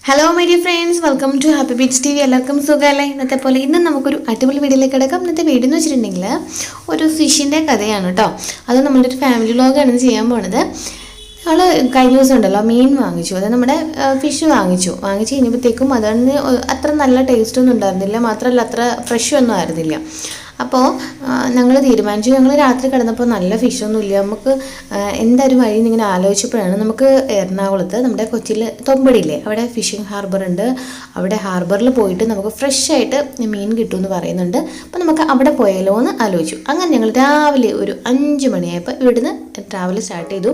Hello my dear friends, welcome to Happy Beats TV. എല്ലാവർക്കും സുഖമല്ലേ? ഇന്നത്തെ പോലെ ഇന്ന് നമുക്കൊരു അടിപൊളി വീഡിയോയിലേക്ക് കിടക്കാം. ഇന്നത്തെ വീഡിയോ എന്ന് വെച്ചിട്ടുണ്ടെങ്കിൽ ഒരു ഫിഷിൻ്റെ കഥയാണ് കേട്ടോ. അത് നമ്മുടെ ഒരു ഫാമിലി വ്ലോഗാണ് ചെയ്യാൻ പോണത്. ഞങ്ങൾ കഴിഞ്ഞ ദിവസം ഉണ്ടല്ലോ മീൻ വാങ്ങിച്ചു, അതായത് നമ്മുടെ ഫിഷ് വാങ്ങിച്ചു കഴിഞ്ഞപ്പോഴത്തേക്കും അതിന് അത്ര നല്ല ടേസ്റ്റൊന്നും ഉണ്ടായിരുന്നില്ല, മാത്രമല്ല അത്ര ഫ്രഷ് ഒന്നും ആയിരുന്നില്ല. അപ്പോൾ ഞങ്ങൾ തീരുമാനിച്ചു, ഞങ്ങൾ രാത്രി കിടന്നപ്പോൾ നല്ല ഫിഷൊന്നുമില്ല, നമുക്ക് എന്തായാലും വഴി ഇങ്ങനെ ആലോചിച്ചപ്പോഴാണ് നമുക്ക് എറണാകുളത്ത് നമ്മുടെ കൊച്ചിയിൽ തൊമ്പടിയില്ലേ, അവിടെ ഫിഷിംഗ് ഹാർബർ ഉണ്ട്. അവിടെ ഹാർബറിൽ പോയിട്ട് നമുക്ക് ഫ്രഷ് ആയിട്ട് മീൻ കിട്ടുമെന്ന് പറയുന്നുണ്ട്. അപ്പോൾ നമുക്ക് അവിടെ പോയാലോ എന്ന് ആലോചിച്ചു. അങ്ങനെ ഞങ്ങൾ രാവിലെ ഒരു 5 മണിയായപ്പോൾ ഇവിടുന്ന് ട്രാവൽ സ്റ്റാർട്ട് ചെയ്തു.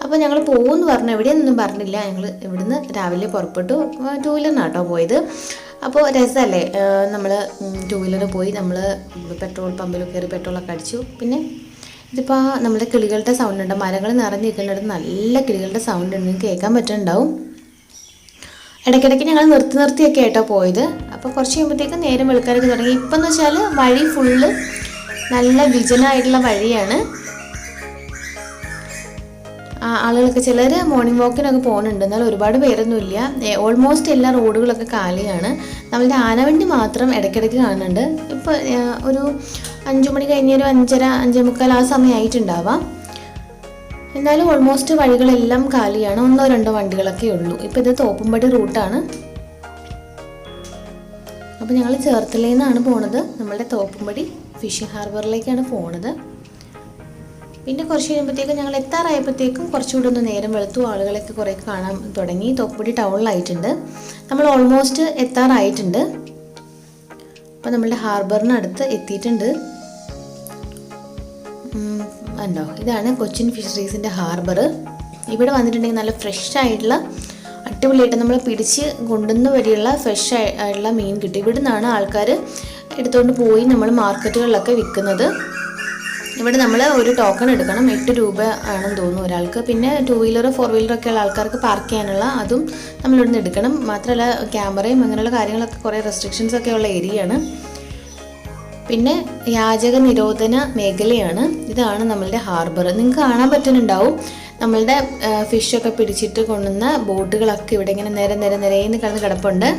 അപ്പോൾ ഞങ്ങൾ പോകുമെന്ന് പറഞ്ഞു, എവിടെയൊന്നും പറഞ്ഞില്ല. ഞങ്ങൾ ഇവിടുന്ന് രാവിലെ പുറപ്പെട്ടു. 2 വീലറിനാട്ടോ പോയത്. അപ്പോൾ രസമല്ലേ, നമ്മൾ 2 വീലറിൽ പോയി, നമ്മൾ പെട്രോൾ പമ്പിൽ കയറി പെട്രോളൊക്കെ അടിച്ചു. പിന്നെ ഇതിപ്പോൾ നമ്മുടെ കിളികളുടെ സൗണ്ട് ഉണ്ട്, മരങ്ങൾ നിറഞ്ഞിരിക്കുന്നിടത്ത് നല്ല കിളികളുടെ സൗണ്ട് ഉണ്ട്, നിങ്ങൾക്ക് കേൾക്കാൻ പറ്റുന്നുണ്ടാവും. ഇടയ്ക്കിടയ്ക്ക് ഞങ്ങൾ നിർത്തിയൊക്കെ ആയിട്ടോ പോയത്. അപ്പോൾ കുറച്ച് കഴിയുമ്പോഴത്തേക്കും നേരം വെളുക്കാനൊക്കെ തുടങ്ങി. ഇപ്പം എന്ന് വെച്ചാൽ വഴി ഫുള്ള് നല്ല വിജനമായിട്ടുള്ള വഴിയാണ്. ആളുകളൊക്കെ ചിലർ മോർണിംഗ് വാക്കിനൊക്കെ പോകുന്നുണ്ട്, എന്നാൽ ഒരുപാട് പേരൊന്നുമില്ല. ഓൾമോസ്റ്റ് എല്ലാ റോഡുകളൊക്കെ കാലിയാണ്. നമ്മളുടെ ആനവണ്ടി മാത്രം ഇടയ്ക്കിടയ്ക്ക് കാണുന്നുണ്ട്. ഇപ്പോൾ ഒരു 5 മണി കഴിഞ്ഞ ഒരു 5:30, 5:45 ആ സമയമായിട്ടുണ്ടാവാം. എന്നാലും ഓൾമോസ്റ്റ് വഴികളെല്ലാം കാലിയാണ്, 1-2 വണ്ടികളൊക്കെ ഉള്ളൂ. ഇപ്പോൾ ഇത് തോപ്പുംപടി റൂട്ടാണ്. അപ്പോൾ ഞങ്ങൾ ചേർത്തലയിൽ നിന്നാണ് പോണത്, നമ്മളുടെ തോപ്പുംപടി ഫിഷിംഗ് ഹാർബറിലേക്കാണ് പോണത്. പിന്നെ കുറച്ച് കഴിയുമ്പോഴത്തേക്കും ഞങ്ങൾ എത്താറായപ്പോഴത്തേക്കും കുറച്ചുകൂടെ ഒന്ന് നേരം വെളുത്തു, ആളുകളൊക്കെ കുറേ കാണാൻ തുടങ്ങി. തോപ്പുപടി ടൗണിലായിട്ടുണ്ട്, നമ്മൾ ഓൾമോസ്റ്റ് എത്താറായിട്ടുണ്ട്. അപ്പോൾ നമ്മളുടെ ഹാർബറിനടുത്ത് എത്തിയിട്ടുണ്ട്. ഉണ്ടോ, ഇതാണ് കൊച്ചിൻ ഫിഷറീസിൻ്റെ ഹാർബർ. ഇവിടെ വന്നിട്ടുണ്ടെങ്കിൽ നല്ല ഫ്രഷ് ആയിട്ടുള്ള അടിപൊളിയായിട്ട് നമ്മൾ പിടിച്ച് കൊണ്ടുവന്ന് വരെയുള്ള ഫ്രഷ് ആയിട്ടുള്ള മീൻ കിട്ടും. ഇവിടെ നിന്നാണ് ആൾക്കാർ എടുത്തുകൊണ്ട് പോയി നമ്മൾ മാർക്കറ്റുകളിലൊക്കെ വിൽക്കുന്നത്. ഇവിടെ നമ്മൾ ഒരു ടോക്കൺ എടുക്കണം, 8 രൂപ ആണെന്ന് തോന്നുന്നു ഒരാൾക്ക്. പിന്നെ 2 വീലർ 4 വീലറൊക്കെ ഉള്ള ആൾക്കാർക്ക് പാർക്ക് ചെയ്യാനുള്ള അതും നമ്മളിവിടുന്ന് എടുക്കണം. മാത്രമല്ല ക്യാമറയും അങ്ങനെയുള്ള കാര്യങ്ങളൊക്കെ കുറേ റെസ്ട്രിക്ഷൻസ് ഒക്കെ ഉള്ള ഏരിയയാണ്. പിന്നെ യാചക നിരോധന മേഖലയാണ്. ഇതാണ് നമ്മളുടെ ഹാർബർ. നിങ്ങൾക്ക് കാണാൻ പറ്റുന്നുണ്ടാവും, നമ്മളുടെ ഫിഷൊക്കെ പിടിച്ചിട്ട് കൊണ്ടുവന്ന ബോട്ടുകളൊക്കെ ഇവിടെ ഇങ്ങനെ നിരന്ന് കിടപ്പുണ്ട്.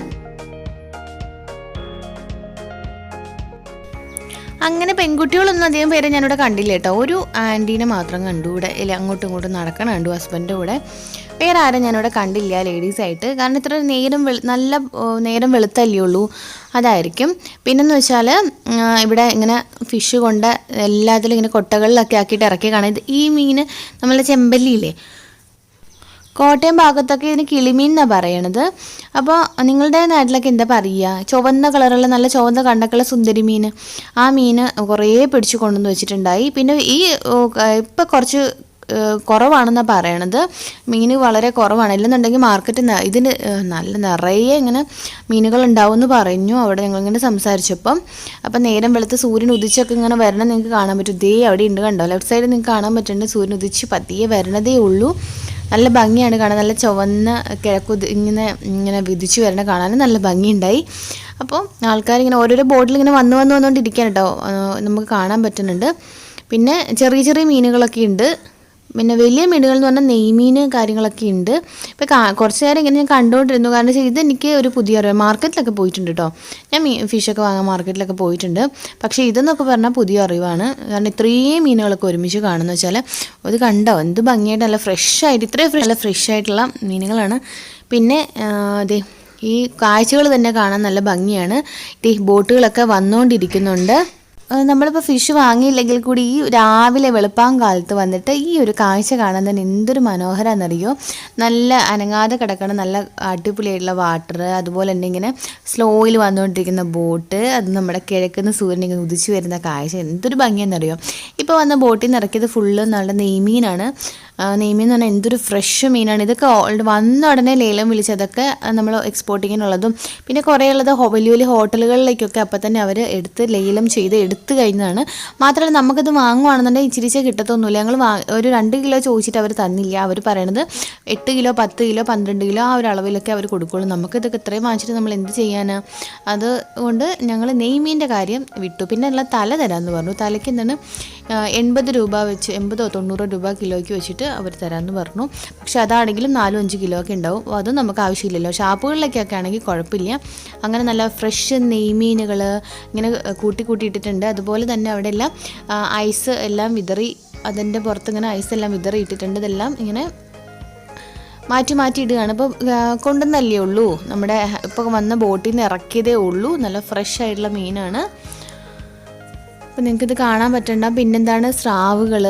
അങ്ങനെ പെൺകുട്ടികളൊന്നും അധികം പേരെ ഞാനിവിടെ കണ്ടില്ല കേട്ടോ. ഒരു ആൻറ്റീനെ മാത്രം കണ്ടു ഇവിടെ, അങ്ങോട്ടും ഇങ്ങോട്ടും നടക്കണം കണ്ടു ഹസ്ബൻഡിൻ്റെ കൂടെ. വേറെ ആരും ഞാനിവിടെ കണ്ടില്ല ലേഡീസായിട്ട്, കാരണം ഇത്ര നല്ല നേരം വെളുത്തല്ലേ ഉള്ളൂ, അതായിരിക്കും. പിന്നെന്ന് വെച്ചാൽ ഇവിടെ ഇങ്ങനെ ഫിഷ് കൊണ്ട് എല്ലാത്തിലും ഇങ്ങനെ കൊട്ടകളിലൊക്കെ ആക്കിയിട്ട് ഇറക്കി കാണാം. ഈ മീൻ നമ്മളുടെ ചെമ്പല്ലിയില്ലേ, കോട്ടയം ഭാഗത്തൊക്കെ ഇതിന് കിളിമീൻ എന്നാണ് പറയണത്. അപ്പോൾ നിങ്ങളുടെ നാട്ടിലൊക്കെ എന്താ പറയുക? ചുവന്ന കളറുള്ള നല്ല ചുവന്ന കണ്ടക്കുള്ള സുന്ദരി മീൻ, ആ മീൻ കുറേ പിടിച്ച് കൊണ്ടുവന്ന് വെച്ചിട്ടുണ്ടായി. പിന്നെ ഇപ്പം കുറച്ച് കുറവാണെന്നാണ് പറയണത്, മീൻ വളരെ കുറവാണ്. ഇല്ലെന്നുണ്ടെങ്കിൽ മാർക്കറ്റ് ഇതിന് നല്ല നിറയെ ഇങ്ങനെ മീനുകൾ ഉണ്ടാവുമെന്ന് പറഞ്ഞു അവിടെ ഞങ്ങളിങ്ങനെ സംസാരിച്ചപ്പം. അപ്പം നേരം വെളുത്ത് സൂര്യൻ ഉദിച്ചൊക്കെ ഇങ്ങനെ വരണം നിങ്ങൾക്ക് കാണാൻ പറ്റും. ദേ അവിടെ ഉണ്ട്, കണ്ടോ ലെഫ്റ്റ് സൈഡ് നിങ്ങൾക്ക് കാണാൻ പറ്റുന്നുണ്ട്. സൂര്യൻ ഉദിച്ച് പതിയെ വരണതേ ഉള്ളൂ. നല്ല ഭംഗിയാണ് കാണാൻ, നല്ല ചുവന്ന ഇങ്ങനെ വിധിച്ച് വരണ കാണാൻ നല്ല ഭംഗിയുണ്ടായി. അപ്പോൾ ആൾക്കാരിങ്ങനെ ഓരോരോ ബോട്ടിൽ ഇങ്ങനെ വന്നുകൊണ്ടിരിക്കുകയാണ് കേട്ടോ, നമുക്ക് കാണാൻ പറ്റുന്നുണ്ട്. പിന്നെ ചെറിയ ചെറിയ മീനുകളൊക്കെ ഉണ്ട്. പിന്നെ വലിയ മീനുകൾ എന്ന് പറഞ്ഞാൽ നെയ്മീൻ കാര്യങ്ങളൊക്കെ ഉണ്ട്. ഇപ്പോൾ കുറച്ച് നേരം ഇങ്ങനെ ഞാൻ കണ്ടുകൊണ്ടിരുന്നു, കാരണം ഇതെനിക്ക് ഒരു പുതിയ അറിവ്. മാർക്കറ്റിലൊക്കെ പോയിട്ടുണ്ട് കേട്ടോ, ഞാൻ ഫിഷൊക്കെ വാങ്ങാൻ മാർക്കറ്റിലൊക്കെ പോയിട്ടുണ്ട്. പക്ഷേ ഇതെന്നൊക്കെ പറഞ്ഞാൽ പുതിയ അറിവാണ്, കാരണം ഇത്രയും മീനുകളൊക്കെ ഒരുമിച്ച് കാണുന്നത് വെച്ചാൽ അത് കണ്ടോ എന്ത് ഭംഗിയായിട്ട് നല്ല ഫ്രഷായിട്ട്, ഇത്രയും നല്ല ഫ്രഷ് ആയിട്ടുള്ള മീനുകളാണ്. പിന്നെ അതെ ഈ കാഴ്ചകൾ തന്നെ കാണാൻ നല്ല ഭംഗിയാണ്. ഈ ബോട്ടുകളൊക്കെ വന്നുകൊണ്ടിരിക്കുന്നുണ്ട്. നമ്മളിപ്പോൾ ഫിഷ് വാങ്ങിയില്ലെങ്കിൽ കൂടി ഈ രാവിലെ വെളുപ്പാങ്കാലത്ത് വന്നിട്ട് ഈ ഒരു കാഴ്ച കാണാൻ തന്നെ എന്തൊരു മനോഹരമാണെന്നറിയോ. നല്ല അനങ്ങാതെ കിടക്കണം, നല്ല അടിപൊളിയായിട്ടുള്ള വാട്ടർ, അതുപോലെ തന്നെ ഇങ്ങനെ സ്ലോയിൽ വന്നുകൊണ്ടിരിക്കുന്ന ബോട്ട്, അത് നമ്മുടെ കിഴക്കുന്ന സൂര്യൻ ഇങ്ങനെ ഉദിച്ചു വരുന്ന കാഴ്ച എന്തൊരു ഭംഗിയെന്നറിയോ. ഇപ്പോൾ വന്ന ബോട്ടിൽ നിന്ന് ഇറക്കിയത് ഫുള്ള് നല്ല നെയ്മീനാണ്. നെയ്മീൻ എന്ന് പറഞ്ഞാൽ എന്തൊരു ഫ്രഷ് മീനാണ്. ഇതൊക്കെ വന്ന ഉടനെ ലേലം വിളിച്ചതൊക്കെ നമ്മൾ എക്സ്പോർട്ടിങ്ങിനുള്ളതും പിന്നെ കുറേ ഉള്ളത് വലിയ വലിയ ഹോട്ടലുകളിലേക്കൊക്കെ അപ്പം തന്നെ അവർ ലേലം ചെയ്ത് എടുത്തു കഴിഞ്ഞതാണ്. മാത്രമല്ല നമുക്കത് വാങ്ങുവാണെന്നുണ്ടെങ്കിൽ ഇച്ചിരിച്ചേ കിട്ടത്തൊന്നുമില്ല. ഞങ്ങൾ ഒരു 2 കിലോ ചോദിച്ചിട്ട് അവർ തന്നില്ല. അവർ പറയണത് 8 കിലോ 10 കിലോ 12 കിലോ ആ ഒരു അളവിലൊക്കെ അവർ കൊടുക്കുള്ളൂ. നമുക്കിതൊക്കെ ഇത്രയും വാങ്ങിച്ചിട്ട് നമ്മൾ എന്ത് ചെയ്യാനാണ്? അതുകൊണ്ട് ഞങ്ങൾ നെയ്മീൻ്റെ കാര്യം വിട്ടു. പിന്നെ ഉള്ള തല തരാമെന്ന് പറഞ്ഞു. തലയ്ക്ക് എന്താണ് 80 രൂപ വെച്ച്, 80 or 90 രൂപ കിലോയ്ക്ക് വെച്ചിട്ട് അവർ തരാമെന്ന് പറഞ്ഞു. പക്ഷെ അതാണെങ്കിലും 4-5 കിലോ ഒക്കെ ഉണ്ടാവും. അതും നമുക്ക് ആവശ്യമില്ലല്ലോ. ഷാപ്പുകളിലൊക്കെ ആണെങ്കിൽ കുഴപ്പമില്ല. അങ്ങനെ നല്ല ഫ്രഷ് നെയ്മീനുകൾ ഇങ്ങനെ കൂട്ടിയിട്ടിട്ടുണ്ട്. അതുപോലെ തന്നെ അവിടെ എല്ലാം ഐസ് എല്ലാം വിതറി, അതിൻ്റെ പുറത്തിങ്ങനെ ഐസെല്ലാം വിതറി ഇട്ടിട്ടുണ്ട്. ഇതെല്ലാം ഇങ്ങനെ മാറ്റി ഇടുകയാണ്. ഇപ്പോൾ കൊണ്ടുവന്നല്ലേ ഉള്ളൂ, നമ്മുടെ ഇപ്പോൾ വന്ന ബോട്ടിൽ നിന്ന് ഇറക്കിയതേ ഉള്ളൂ. നല്ല ഫ്രഷ് ആയിട്ടുള്ള മീനാണ്. അപ്പോൾ നിങ്ങൾക്കിത് കാണാൻ പറ്റണ്ട. പിന്നെന്താണ് സ്രാവുകൾ,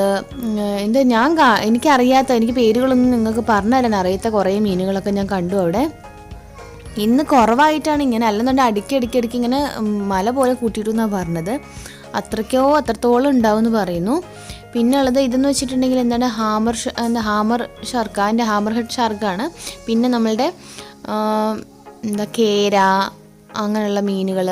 എനിക്കറിയാത്ത, എനിക്ക് പേരുകളൊന്നും നിങ്ങൾക്ക് പറഞ്ഞു തരാൻ അറിയാത്ത കുറേ മീനുകളൊക്കെ ഞാൻ കണ്ടു അവിടെ. ഇന്ന് കുറവായിട്ടാണ് ഇങ്ങനെ, അല്ലെന്നുണ്ടെങ്കിൽ അടിക്കി ഇങ്ങനെ മല പോലെ കൂട്ടിയിട്ടെന്നാണ് പറഞ്ഞത്. അത്രത്തോളം ഉണ്ടാവും എന്ന് പറയുന്നു. പിന്നെ ഉള്ളത് ഇതെന്ന് വെച്ചിട്ടുണ്ടെങ്കിൽ എന്താണ്, ഹാമർ ഷാർക്ക്, അതിൻ്റെ ഹാമർ ഹെഡ് ഷാർക്കാണ്. പിന്നെ നമ്മളുടെ കേര, അങ്ങനെയുള്ള മീനുകൾ.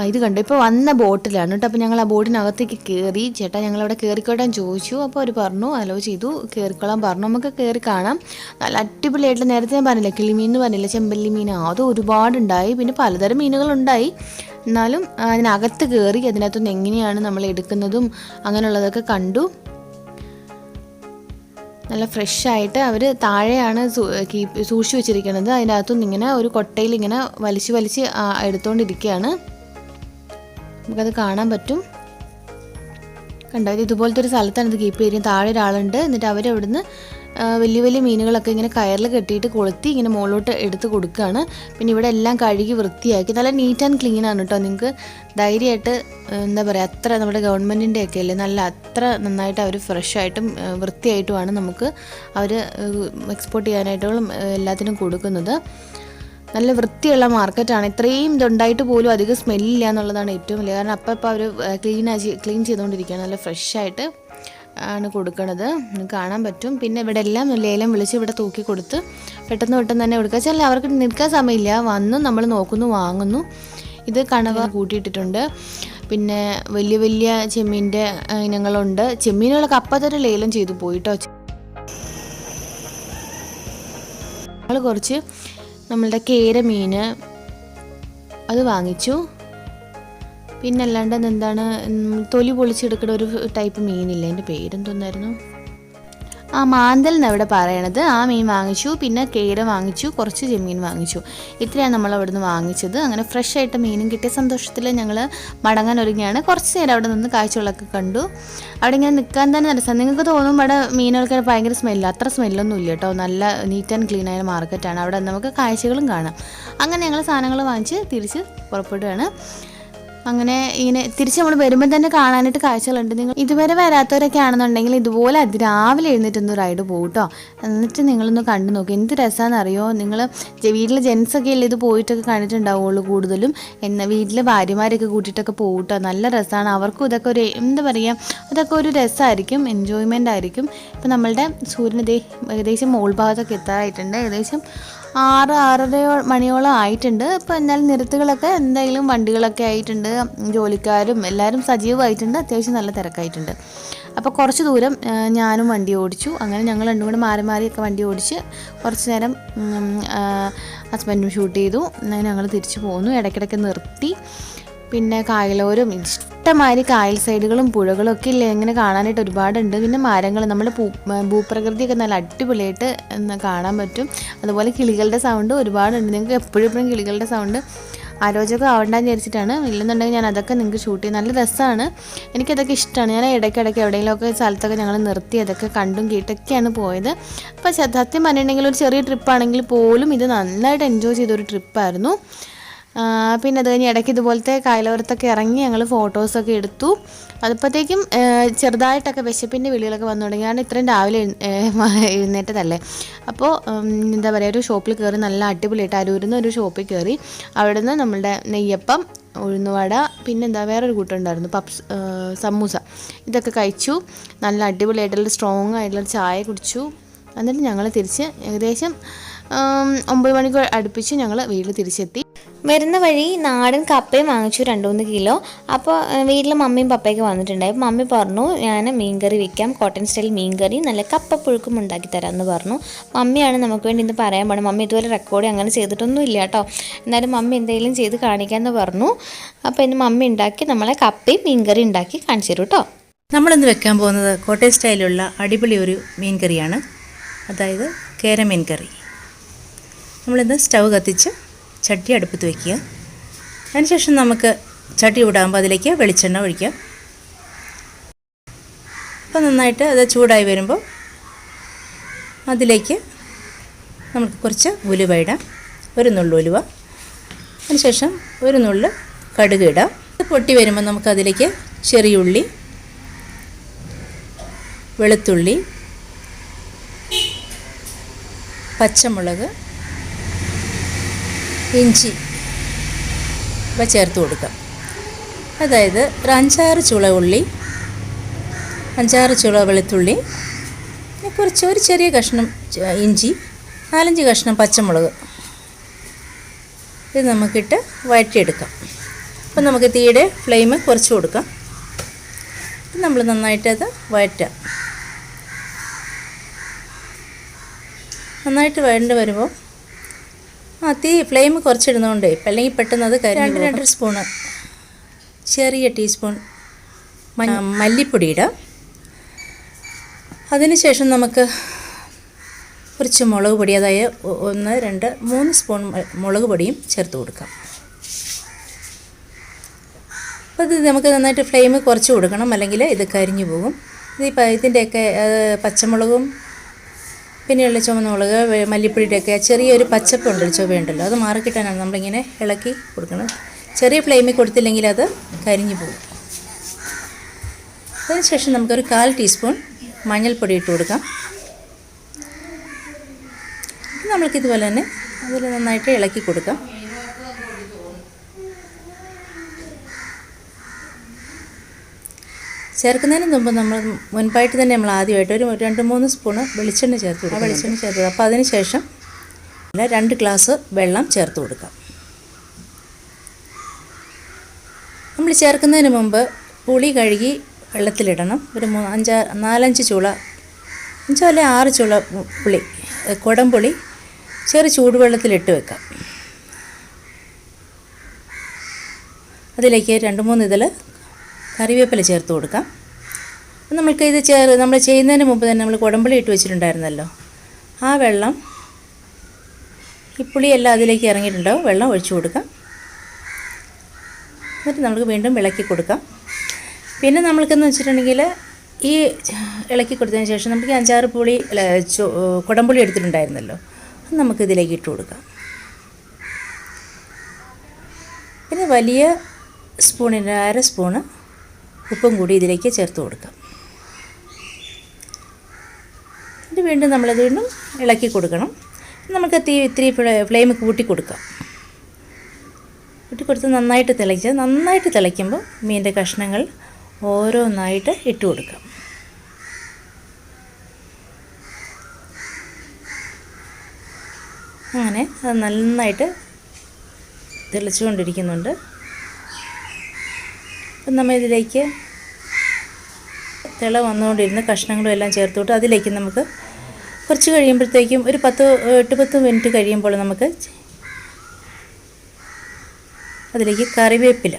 ഇത് കണ്ടു, ഇപ്പോൾ വന്ന ബോട്ടിലാണ് കേട്ടോ. അപ്പോൾ ഞങ്ങൾ ആ ബോട്ടിനകത്തേക്ക് കയറി. ചേട്ടാ ഞങ്ങളവിടെ കയറിക്കോട്ടാൻ ചോദിച്ചു. അപ്പോൾ അവർ പറഞ്ഞു, അലോ ചെയ്തു, കയറിക്കോളാൻ പറഞ്ഞു. നമുക്ക് കയറി കാണാം. നല്ല അടിപൊളിയായിട്ട്, നേരത്തെ ഞാൻ പറഞ്ഞില്ല, കിളിമീൻ എന്ന് പറഞ്ഞില്ല, ചെമ്പല്ലി മീൻ, അത് ഒരുപാടുണ്ടായി. പിന്നെ പലതരം മീനുകളുണ്ടായി. എന്നാലും അതിനകത്ത് കയറി അതിനകത്തുനിന്ന് എങ്ങനെയാണ് നമ്മൾ എടുക്കുന്നതും അങ്ങനെയുള്ളതൊക്കെ കണ്ടു. നല്ല ഫ്രഷായിട്ട് അവർ താഴെയാണ് സൂക്ഷിച്ച് വെച്ചിരിക്കുന്നത്. അതിനകത്തുനിന്ന് ഇങ്ങനെ ഒരു കൊട്ടയിൽ ഇങ്ങനെ വലിച്ച് എടുത്തുകൊണ്ടിരിക്കുകയാണ്. നമുക്കത് കാണാൻ പറ്റും. കണ്ടോ, ഇതുപോലത്തെ ഒരു സ്ഥലത്താണ് ഇത് കീപ്പ് ചെയ്യുന്നത്. താഴെ ഒരാളുണ്ട്. എന്നിട്ട് അവരവിടുന്ന് വലിയ മീനുകളൊക്കെ ഇങ്ങനെ കയറിൽ കെട്ടിയിട്ട് കൊളുത്തി ഇങ്ങനെ മുകളിലോട്ട് എടുത്ത് കൊടുക്കുകയാണ്. പിന്നെ ഇവിടെ എല്ലാം കഴുകി വൃത്തിയാക്കി നല്ല നീറ്റ് ആൻഡ് ക്ലീൻ ആണ് കേട്ടോ. നിങ്ങൾക്ക് ധൈര്യമായിട്ട്, എന്താ പറയുക, അത്ര നമ്മുടെ ഗവൺമെൻറ്റിൻ്റെ ഒക്കെ അല്ലേ, നല്ല അത്ര നന്നായിട്ട് അവർ ഫ്രഷായിട്ടും വൃത്തിയായിട്ടുമാണ് നമുക്ക് അവർ എക്സ്പോർട്ട് ചെയ്യാനായിട്ടും എല്ലാത്തിനും കൊടുക്കുന്നത്. നല്ല വൃത്തിയുള്ള മാർക്കറ്റാണ്. ഇത്രയും ഇതുണ്ടായിട്ട് പോലും അധികം സ്മെല്ലില്ല എന്നുള്ളതാണ് ഏറ്റവും വലിയ കാരണം. അപ്പോൾ അവർ ക്ലീൻ ചെയ്തുകൊണ്ടിരിക്കുകയാണ്. നല്ല ഫ്രഷായിട്ട് ആണ് കൊടുക്കുന്നത്, കാണാൻ പറ്റും. പിന്നെ ഇവിടെ എല്ലാം ലേലം വിളിച്ച് ഇവിടെ തൂക്കി കൊടുത്ത് പെട്ടെന്ന് തന്നെ കൊടുക്കുക. ചില അവർക്ക് നിൽക്കാൻ സമയമില്ല, വന്ന് നമ്മൾ നോക്കുന്നു, വാങ്ങുന്നു. ഇത് കണവ കൂട്ടിയിട്ടിട്ടുണ്ട്. പിന്നെ വലിയ ചെമ്മീൻ്റെ ഇനങ്ങളുണ്ട്. ചെമ്മീനുകളൊക്കെ അപ്പം തന്നെ ലേലം ചെയ്തു പോയിട്ടോ. ഞങ്ങൾ കുറച്ച് നമ്മളുടെ കേര മീൻ അത് വാങ്ങിച്ചു. പിന്നെ അല്ലാണ്ട് എന്താണ്, തൊലി പൊളിച്ചെടുക്കുന്ന ഒരു ടൈപ്പ് മീനില്ല, എൻ്റെ പേരെന്തോന്നായിരുന്നു, മാന്തൽ എന്നാണ് ഇവിടെ പറയണത്. ആ മീൻ വാങ്ങിച്ചു. പിന്നെ കേര വാങ്ങിച്ചു, കുറച്ച് ചെമ്മീൻ വാങ്ങിച്ചു. ഇത്രയാണ് നമ്മൾ അവിടെ നിന്ന് വാങ്ങിച്ചത്. അങ്ങനെ ഫ്രഷ് ആയിട്ട് മീനും കിട്ടിയ സന്തോഷത്തിൽ ഞങ്ങൾ മടങ്ങാൻ ഒരുങ്ങിയാണ്. കുറച്ച് നേരം അവിടെ നിന്ന് കാഴ്ചകളൊക്കെ കണ്ടു. അവിടെ ഇങ്ങനെ നിൽക്കാൻ തന്നെ രസം. നിങ്ങൾക്ക് തോന്നും ഇവിടെ മീനുകൾക്ക് ഭയങ്കര സ്മെല്ല്, അത്ര സ്മെല്ലൊന്നും ഇല്ല കേട്ടോ. നല്ല നീറ്റ് ആൻഡ് ക്ലീൻ ആയ മാർക്കറ്റാണ്. അവിടെ നമുക്ക് കാഴ്ചകളും കാണാം. അങ്ങനെ ഞങ്ങൾ സാധനങ്ങൾ വാങ്ങിച്ച് തിരിച്ച് പുറപ്പെടുകയാണ്. അങ്ങനെ ഇങ്ങനെ തിരിച്ച് നമ്മൾ വരുമ്പോൾ തന്നെ കാണാനായിട്ട് കാഴ്ചകളുണ്ട്. നിങ്ങൾ ഇതുവരെ വരാത്തവരൊക്കെ ആണെന്നുണ്ടെങ്കിൽ ഇതുപോലെ രാവിലെ എഴുന്നേറ്റൊന്ന് റൈഡ് പോകും കേട്ടോ. എന്നിട്ട് നിങ്ങളൊന്ന് കണ്ടു നോക്കി, എന്ത് രസമാണെന്നറിയോ. നിങ്ങൾ വീട്ടിലെ ജെൻസൊക്കെ അല്ലേ ഇത് പോയിട്ടൊക്കെ കണ്ടിട്ടുണ്ടാവുള്ളൂ കൂടുതലും. വീട്ടിലെ ഭാര്യമാരൊക്കെ കൂട്ടിയിട്ടൊക്കെ പോകും കേട്ടോ. നല്ല രസമാണ്. അവർക്കും ഇതൊക്കെ ഒരു, എന്താ പറയുക, അതൊക്കെ ഒരു രസമായിരിക്കും, എൻജോയ്മെൻ്റ് ആയിരിക്കും. ഇപ്പം നമ്മളുടെ സൂര്യൻ ഏകദേശം മോൾ ഭാഗത്തൊക്കെ എത്താറായിട്ടുണ്ട്. ഏകദേശം 6-6:30 മണിയോളം ആയിട്ടുണ്ട്. അപ്പോൾ എന്നാലും നിരത്തുകളൊക്കെ എന്തായാലും വണ്ടികളൊക്കെ ആയിട്ടുണ്ട്, ജോലിക്കാരും എല്ലാവരും സജീവമായിട്ടുണ്ട്. അത്യാവശ്യം നല്ല തിരക്കായിട്ടുണ്ട്. അപ്പോൾ കുറച്ച് ദൂരം ഞാനും വണ്ടി ഓടിച്ചു. അങ്ങനെ ഞങ്ങൾ രണ്ടും കൂടെ മാറിയൊക്കെ വണ്ടി ഓടിച്ച് കുറച്ച് നേരം ഹസ്ബൻഡും ഷൂട്ട് ചെയ്തു. അങ്ങനെ ഞങ്ങൾ തിരിച്ചു പോന്നു. ഇടയ്ക്കിടയ്ക്ക് നിർത്തി. പിന്നെ കായലോരം ഇഷ്ടമാതിരി കായൽ സൈഡുകളും പുഴകളും ഒക്കെ ഇല്ലേ, ഇങ്ങനെ കാണാനായിട്ട് ഒരുപാടുണ്ട്. പിന്നെ മരങ്ങൾ, നമ്മുടെ ഭൂപ്രകൃതിയൊക്കെ നല്ല അടിപൊളിയായിട്ട് കാണാൻ പറ്റും. അതുപോലെ കിളികളുടെ സൗണ്ട് ഒരുപാടുണ്ട്. നിങ്ങൾക്ക് എപ്പോഴും കിളികളുടെ സൗണ്ട് ആരോചകം ആവണ്ടെന്ന് വിചാരിച്ചിട്ടാണ്. ഇല്ലെന്നുണ്ടെങ്കിൽ ഞാൻ അതൊക്കെ നിങ്ങൾക്ക് ഷൂട്ട് ചെയ്യും. നല്ല രസമാണ്, എനിക്കതൊക്കെ ഇഷ്ടമാണ്. ഞാൻ ഇടയ്ക്കിടയ്ക്ക് എവിടെയെങ്കിലുമൊക്കെ സ്ഥലത്തൊക്കെ ഞങ്ങൾ നിർത്തി അതൊക്കെ കണ്ടും കേട്ടൊക്കെയാണ് പോയത്. അപ്പോൾ സത്യം പറഞ്ഞിട്ടുണ്ടെങ്കിൽ ഒരു ചെറിയ ട്രിപ്പാണെങ്കിൽ പോലും ഇത് നന്നായിട്ട് എൻജോയ് ചെയ്തൊരു ട്രിപ്പായിരുന്നു. പിന്നെ അത് കഴിഞ്ഞ് ഇടയ്ക്ക് ഇതുപോലത്തെ കായലോരത്തൊക്കെ ഇറങ്ങി ഞങ്ങൾ ഫോട്ടോസൊക്കെ എടുത്തു. അതിപ്പോഴത്തേക്കും ചെറുതായിട്ടൊക്കെ വിശപ്പിൻ്റെ വിളികളൊക്കെ വന്നു തുടങ്ങി. കാരണം ഇത്രയും രാവിലെ എഴുന്നേറ്റതല്ലേ. അപ്പോൾ എന്താ പറയുക, ഒരു ഷോപ്പിൽ കയറി, നല്ല അടിപൊളിയായിട്ട് അരൂരിൽ ഒരു ഷോപ്പിൽ കയറി. അവിടെ നിന്ന് നമ്മളുടെ നെയ്യപ്പം, ഉഴുന്നുവട, പിന്നെന്താ വേറൊരു കൂട്ടുണ്ടായിരുന്നു, സമൂസ, ഇതൊക്കെ കഴിച്ചു. നല്ല അടിപൊളിയായിട്ടുള്ള സ്ട്രോങ് ആയിട്ടുള്ള ചായ കുടിച്ചു. എന്നിട്ട് ഞങ്ങൾ തിരിച്ച് ഏകദേശം 9 മണിക്ക് അടുപ്പിച്ച് ഞങ്ങൾ വീട്ടിൽ തിരിച്ചെത്തി. വരുന്ന വഴി നാടൻ കപ്പയും വാങ്ങിച്ചു 2-3 കിലോ. അപ്പോൾ വീട്ടിൽ മമ്മിയും പപ്പയൊക്കെ വന്നിട്ടുണ്ടായി. അപ്പോൾ മമ്മി പറഞ്ഞു, ഞാൻ മീൻകറി വയ്ക്കാം, കോട്ടൺ സ്റ്റൈൽ മീൻകറി, നല്ല കപ്പപ്പുഴുക്കും ഉണ്ടാക്കി തരാമെന്ന് പറഞ്ഞു. മമ്മിയാണ് നമുക്ക് വേണ്ടി ഇന്ന് പറയാൻ പാടും. മമ്മി ഇതുവരെ റെക്കോർഡ് അങ്ങനെ ചെയ്തിട്ടൊന്നും ഇല്ല കേട്ടോ. എന്നാലും മമ്മി എന്തെങ്കിലും ചെയ്ത് കാണിക്കാമെന്ന് പറഞ്ഞു. അപ്പോൾ ഇന്ന് മമ്മി ഉണ്ടാക്കി നമ്മളെ കപ്പയും മീൻകറി ഉണ്ടാക്കി കാണിച്ചു തരും കേട്ടോ. നമ്മളിന്ന് വെക്കാൻ പോകുന്നത് കോട്ടയം സ്റ്റൈലുള്ള അടിപൊളി ഒരു മീൻ കറിയാണ്, അതായത് കേര മീൻ കറി. നമ്മളിന്ന് സ്റ്റൗ കത്തിച്ച് ചട്ടി അടുപ്പത്ത് വയ്ക്കുക. അതിനുശേഷം നമുക്ക് ചട്ടി ചൂടാകുമ്പോൾ അതിലേക്ക് വെളിച്ചെണ്ണ ഒഴിക്കാം. അപ്പോൾ നന്നായിട്ട് അത് ചൂടായി വരുമ്പോൾ അതിലേക്ക് നമുക്ക് കുറച്ച് ഉലുവ ഇടാം, ഒരു നുള്ളു ഉലുവ. അതിനുശേഷം ഒരു നുള്ളു കടുക് ഇടാം. പൊട്ടി വരുമ്പോൾ നമുക്കതിലേക്ക് ചെറിയുള്ളി, വെളുത്തുള്ളി, പച്ചമുളക്, ഇഞ്ചി ഇവ ചേർത്ത് കൊടുക്കാം. അതായത് ഒരു 5-6 ചുള ഉള്ളി, 5-6 ചുള വെളുത്തുള്ളി, ഒരു ചെറിയ കഷ്ണം ഇഞ്ചി, 4-5 കഷ്ണം പച്ചമുളക്, ഇത് നമുക്കിട്ട് വഴറ്റിയെടുക്കാം. അപ്പം നമുക്ക് തീയുടെ ഫ്ലെയിം കുറച്ച് കൊടുക്കാം. നമ്മൾ നന്നായിട്ടത് വഴറ്റാം. നന്നായിട്ട് വഴണ്ട് വരുമ്പോൾ തീ ഫ്ലെയിം കുറച്ചിടുന്നതുകൊണ്ട് അല്ലെങ്കിൽ പെട്ടെന്ന് അത് കരിഞ്ഞു പോകും. 2 സ്പൂണ് ചെറിയ ടീസ്പൂൺ മല്ലിപ്പൊടി ഇടാം. അതിനുശേഷം നമുക്ക് കുറച്ച് മുളക് പൊടി, അതായത് 1, 2, 3 സ്പൂൺ മുളക് പൊടിയും ചേർത്ത് കൊടുക്കാം. അപ്പോൾ ഇത് നമുക്ക് നന്നായിട്ട് ഫ്ലെയിം കുറച്ച് കൊടുക്കണം, അല്ലെങ്കിൽ ഇത് കരിഞ്ഞു പോകും. ഇതിൻ്റെയൊക്കെ പച്ചമുളകും പിന്നെയുള്ള ചുവന്ന മുളക്, മല്ലിപ്പൊടിയുടെയൊക്കെ ചെറിയൊരു പച്ചപ്പുണ്ടല്ലോ, ചുവയുണ്ടല്ലോ, അത് മാറിക്കിട്ടാനാണ് നമ്മളിങ്ങനെ ഇളക്കി കൊടുക്കുന്നത്. ചെറിയ ഫ്ലെയിമിൽ കൊടുത്തില്ലെങ്കിൽ അത് കരിഞ്ഞു പോകും. അതിനുശേഷം നമുക്കൊരു 1/4 ടീസ്പൂൺ മഞ്ഞൾപ്പൊടി ഇട്ട് കൊടുക്കാം. നമ്മൾക്കിതുപോലെ തന്നെ അതിൽ നന്നായിട്ട് ഇളക്കി കൊടുക്കാം. ചേർക്കുന്നതിന് മുമ്പ് നമ്മൾ മുൻപായിട്ട് തന്നെ നമ്മൾ ആദ്യമായിട്ട് ഒരു 2-3 സ്പൂണ് വെളിച്ചെണ്ണ ചേർത്ത് കൊടുക്കുക. വെളിച്ചെണ്ണ ചേർത്ത് അപ്പോൾ അതിന് ശേഷം 2 ഗ്ലാസ് വെള്ളം ചേർത്ത് കൊടുക്കാം. നമ്മൾ ചേർക്കുന്നതിന് മുമ്പ് പുളി കഴുകി വെള്ളത്തിലിടണം. ഒരു 4-5 ചുള, 5 അല്ലെങ്കിൽ 6 ചുള പുളി, കുടംപുളി ചെറു ചൂടുവെള്ളത്തിലിട്ട് വെക്കാം. അതിലേക്ക് 2-3 ഇതൾ കറിവേപ്പില ചേർത്ത് കൊടുക്കാം. നമ്മൾക്ക് ഇത് നമ്മൾ ചെയ്യുന്നതിന് മുമ്പ് തന്നെ നമ്മൾ കുടംപുളി ഇട്ട് വെച്ചിട്ടുണ്ടായിരുന്നല്ലോ, ആ വെള്ളം, ഈ പുളിയെല്ലാം അതിലേക്ക് ഇറങ്ങിയിട്ടുണ്ടാവും, വെള്ളം ഒഴിച്ചു കൊടുക്കാം. എന്നിട്ട് നമുക്ക് വീണ്ടും ഇളക്കി കൊടുക്കാം. പിന്നെ നമ്മൾക്കെന്ന് വെച്ചിട്ടുണ്ടെങ്കിൽ ഈ ഇളക്കി കൊടുത്തതിന് ശേഷം നമുക്ക് 5-6 കുടംപുളി എടുത്തിട്ടുണ്ടായിരുന്നല്ലോ, അത് നമുക്കിതിലേക്ക് ഇട്ട് കൊടുക്കാം. പിന്നെ വലിയ സ്പൂണിൻ്റെ 1/2 സ്പൂണ് ഉപ്പും കൂടി ഇതിലേക്ക് ചേർത്ത് കൊടുക്കാം. ഇത് വീണ്ടും നമ്മളത് വീണ്ടും ഇളക്കി കൊടുക്കണം. നമുക്ക് ഇത്തിരി ഫ്ലെയിം കൂട്ടി കൊടുക്കാം. കൂട്ടിക്കൊടുത്ത് നന്നായിട്ട് തിളയ്ക്കുമ്പോൾ മീനിൻ്റെ കഷ്ണങ്ങൾ ഓരോന്നായിട്ട് ഇട്ട് കൊടുക്കാം. അങ്ങനെ അത് നന്നായിട്ട് തിളച്ചുകൊണ്ടിരിക്കുന്നുണ്ട്. അപ്പം നമ്മൾ ഇതിലേക്ക് തിള വന്നുകൊണ്ടിരുന്ന കഷ്ണങ്ങളും എല്ലാം ചേർത്ത് വിട്ട് അതിലേക്ക് നമുക്ക് കുറച്ച് കഴിയുമ്പോഴത്തേക്കും ഒരു 8-10 മിനിറ്റ് കഴിയുമ്പോൾ നമുക്ക് അതിലേക്ക് കറിവേപ്പില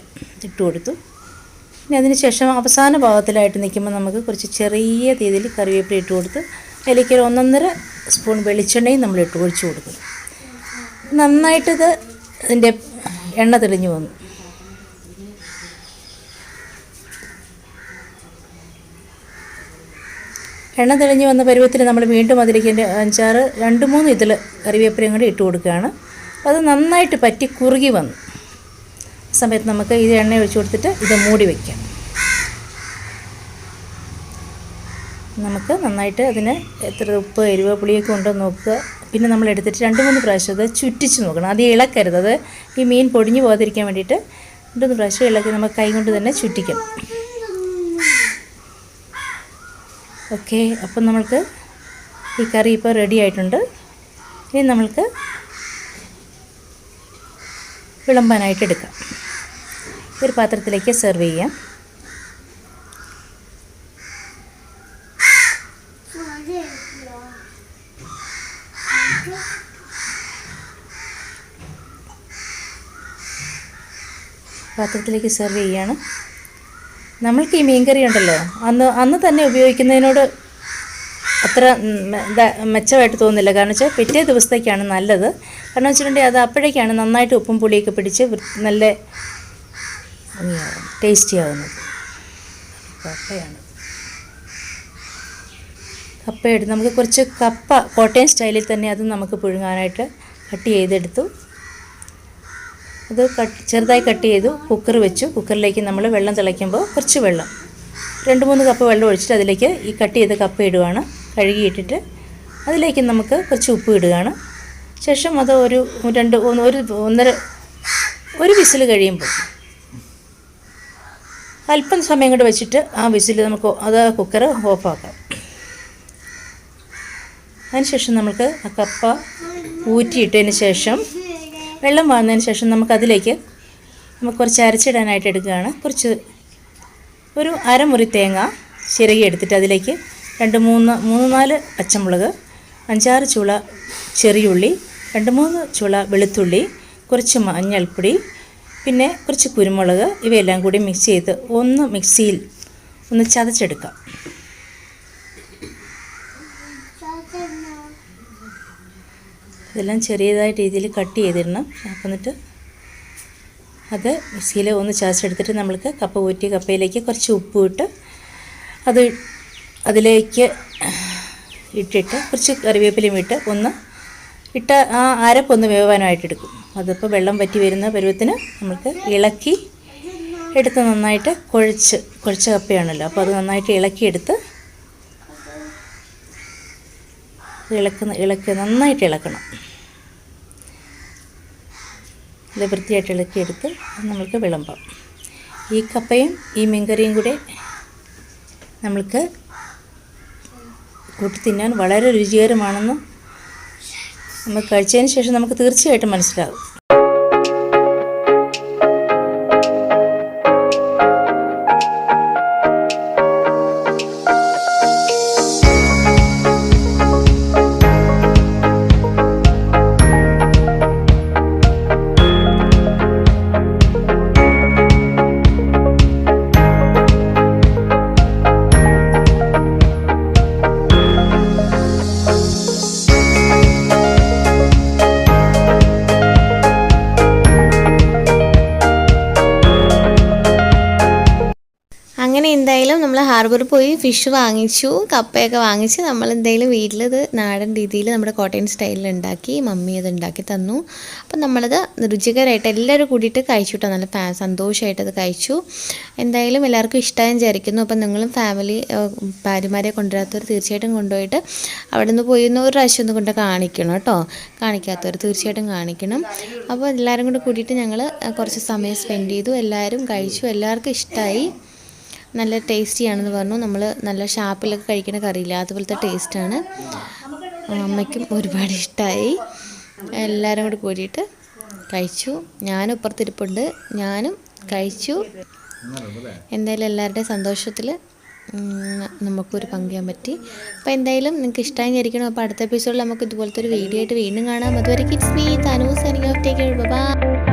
ഇട്ട് കൊടുത്തു. പിന്നെ അതിന് ശേഷം അവസാന ഭാഗത്തിലായിട്ട് നിൽക്കുമ്പോൾ നമുക്ക് കുറച്ച് ചെറിയ രീതിയിൽ കറിവേപ്പില ഇട്ട് കൊടുത്ത് അതിലേക്ക് ഒരു 1.5 സ്പൂൺ വെളിച്ചെണ്ണയും നമ്മൾ ഒഴിച്ച് കൊടുക്കും. നന്നായിട്ടിത് അതിൻ്റെ എണ്ണ തെളിഞ്ഞു വന്നു. എണ്ണ തെളിഞ്ഞ് വന്ന പരുവത്തിൽ നമ്മൾ വീണ്ടും അതിലേക്ക് 2-3 ഇതൾ കറിവേപ്പിലയും കൂടി ഇട്ട് കൊടുക്കുകയാണ്. അപ്പോൾ അത് നന്നായിട്ട് പറ്റി കുറുകി വന്നു. ആ സമയത്ത് നമുക്ക് ഇത് എണ്ണ ഒഴിച്ച് കൊടുത്തിട്ട് ഇത് മൂടി വയ്ക്കാം. നമുക്ക് നന്നായിട്ട് അതിന് എത്ര ഉപ്പ്, എരിവ്, പുളിയൊക്കെ ഉണ്ടോ നോക്കുക. പിന്നെ നമ്മൾ എടുത്തിട്ട് 2-3 പ്രാവശ്യം അത് ചുറ്റിച്ച് നോക്കണം. അത് ഇളക്കരുത്. അത് ഈ മീൻ പൊടിഞ്ഞു പോകാതിരിക്കാൻ വേണ്ടിയിട്ട് 2-3 പ്രാവശ്യം ഇളക്കി നമുക്ക് കൈ കൊണ്ട് തന്നെ ചുറ്റിക്കണം. ഓക്കെ, അപ്പം നമ്മൾക്ക് ഈ കറി ഇപ്പോൾ റെഡി ആയിട്ടുണ്ട്. ഇനി നമ്മൾക്ക് വിളമ്പാനായിട്ട് എടുക്കാം. ഒരു പാത്രത്തിലേക്ക് സെർവ് ചെയ്യാം. പാത്രത്തിലേക്ക് സെർവ് ചെയ്യുകയാണ്. നമ്മൾക്ക് ഈ മീൻകറി ഉണ്ടല്ലോ അന്ന് തന്നെ ഉപയോഗിക്കുന്നതിനോട് അത്ര മെച്ചമായിട്ട് തോന്നുന്നില്ല. കാരണം വെച്ചാൽ പിറ്റേ ദിവസത്തേക്കാണ് നല്ലത്. കാരണം വെച്ചിട്ടുണ്ടെങ്കിൽ അത് അപ്പോഴേക്കാണ് നന്നായിട്ട് ഉപ്പും പുളിയൊക്കെ പിടിച്ച് നല്ല ടേസ്റ്റി ആകുന്നത്. കപ്പയെടുത്ത് നമുക്ക് കുറച്ച് കപ്പ കോട്ടയം സ്റ്റൈലിൽ തന്നെ അത് നമുക്ക് പുഴുങ്ങാനായിട്ട് കട്ട് ചെയ്തെടുത്തു. അത് ചെറുതായി കട്ട് ചെയ്തു. കുക്കർ വെച്ചു. കുക്കറിലേക്ക് നമ്മൾ വെള്ളം തിളയ്ക്കുമ്പോൾ കുറച്ച് വെള്ളം 2-3 കപ്പ് വെള്ളം ഒഴിച്ചിട്ട് അതിലേക്ക് ഈ കട്ട് ചെയ്ത കപ്പ ഇടുകയാണ്. കഴുകിയിട്ടിട്ട് അതിലേക്ക് നമുക്ക് കുറച്ച് ഉപ്പ് ഇടുകയാണ്. ശേഷം അത് ഒരു വിസിൽ കഴിയുമ്പോൾ അല്പം സമയം കൊണ്ട് വെച്ചിട്ട് ആ വിസിൽ നമുക്ക് കുക്കർ ഓഫാക്കാം. അതിനുശേഷം നമുക്ക് ആ കപ്പ ഊറ്റിയിട്ടതിന് ശേഷം വെള്ളം വാർന്നതിന് ശേഷം നമുക്ക് കുറച്ച് അരച്ചിടാനായിട്ട് എടുക്കുകയാണ്. ഒരു അരമുറി തേങ്ങ ചിരകി എടുത്തിട്ട് അതിലേക്ക് 2-3-4 പച്ചമുളക്, 5-6 ചുള ചെറിയുള്ളി, 2-3 ചുള വെളുത്തുള്ളി, കുറച്ച് മഞ്ഞൾപ്പൊടി, പിന്നെ കുറച്ച് കുരുമുളക്, ഇവയെല്ലാം കൂടി മിക്സ് ചെയ്ത് മിക്സിയിൽ ചതച്ചെടുക്കാം. ഇതെല്ലാം ചെറിയതായ രീതിയിൽ കട്ട് ചെയ്തിടണം. എന്നിട്ട് അത് മിക്സിയിൽ ചതച്ചെടുത്തിട്ട് നമ്മൾക്ക് കപ്പ ഊറ്റിയ കപ്പയിലേക്ക് കുറച്ച് ഉപ്പ് ഇട്ട് അതിലേക്ക് ഇട്ടിട്ട് കുറച്ച് കറിവേപ്പിലയും ഇട്ട് ആ അരപ്പൊന്ന് വേവാനായിട്ട് എടുക്കും. അതിപ്പോൾ വെള്ളം വറ്റി വരുന്ന പരുവത്തിന് നമുക്ക് ഇളക്കി എടുത്ത് നന്നായിട്ട് കുഴച്ച കപ്പയാണല്ലോ, അപ്പോൾ അത് നന്നായിട്ട് ഇളക്കിയെടുത്ത് നന്നായിട്ട് ഇളക്കണം. ഇത് വൃത്തിയായിട്ട് ഇളക്കിയെടുത്ത് നമ്മൾക്ക് വിളമ്പാം. ഈ കപ്പയും ഈ മീൻകറിയും കൂടെ നമ്മൾക്ക് കൂട്ടി തിന്നാൻ വളരെ രുചികരമാണെന്ന് നമ്മൾ കഴിച്ചതിന് ശേഷം നമുക്ക് തീർച്ചയായിട്ടും മനസ്സിലാകും. അങ്ങനെ എന്തായാലും നമ്മൾ ഹാർബറിൽ പോയി ഫിഷ് വാങ്ങിച്ചു, കപ്പയൊക്കെ വാങ്ങിച്ച് നമ്മൾ എന്തായാലും വീട്ടിലത് നാടൻ രീതിയിൽ നമ്മുടെ കോട്ടയം സ്റ്റൈലിൽ ഉണ്ടാക്കി. മമ്മി അത് ഉണ്ടാക്കി തന്നു. അപ്പം നമ്മളത് രുചികരമായിട്ട് എല്ലാവരും കൂടിയിട്ട് കഴിച്ചു കേട്ടോ. നല്ല സന്തോഷമായിട്ട് അത് കഴിച്ചു. എന്തായാലും എല്ലാവർക്കും ഇഷ്ടമായി വിചാരിക്കുന്നു. അപ്പം നിങ്ങളും ഫാമിലി ഭാര്യമാരെ കൊണ്ടുവരാത്തവർ തീർച്ചയായിട്ടും കൊണ്ടുപോയിട്ട് അവിടെ നിന്ന് പോയി ഒരു പ്രാവശ്യം ഒന്ന് കൊണ്ട് കാണിക്കണം കേട്ടോ. കാണിക്കാത്തവർ തീർച്ചയായിട്ടും കാണിക്കണം. അപ്പോൾ എല്ലാവരും കൂടെ കൂടിയിട്ട് ഞങ്ങൾ കുറച്ച് സമയം സ്പെൻഡ് ചെയ്തു. എല്ലാവരും കഴിച്ചു. എല്ലാവർക്കും ഇഷ്ടമായി. നല്ല ടേസ്റ്റിയാണെന്ന് പറഞ്ഞു. നമ്മൾ നല്ല ഷാപ്പിലൊക്കെ കഴിക്കുന്ന കറിയില്ല, അതുപോലത്തെ ടേസ്റ്റാണ്. അമ്മയ്ക്കും ഒരുപാട് ഇഷ്ടമായി. എല്ലാവരും കൂടി കൂടിയിട്ട് കഴിച്ചു. ഞാനും ഇപ്പുറത്തിരിപ്പുണ്ട്, ഞാനും കഴിച്ചു. എന്തായാലും എല്ലാവരുടെയും സന്തോഷത്തിൽ നമുക്കൊരു പങ്കുചെയ്യാൻ പറ്റി. അപ്പോൾ എന്തായാലും നിങ്ങൾക്ക് ഇഷ്ടമായി വിചാരിക്കണം. അപ്പോൾ അടുത്ത എപ്പിസോഡിൽ നമുക്ക് ഇതുപോലത്തെ ഒരു വീഡിയോ ആയിട്ട് വീണ്ടും കാണാം. അതുവരെ it's me Tanu signing off. Take care. By.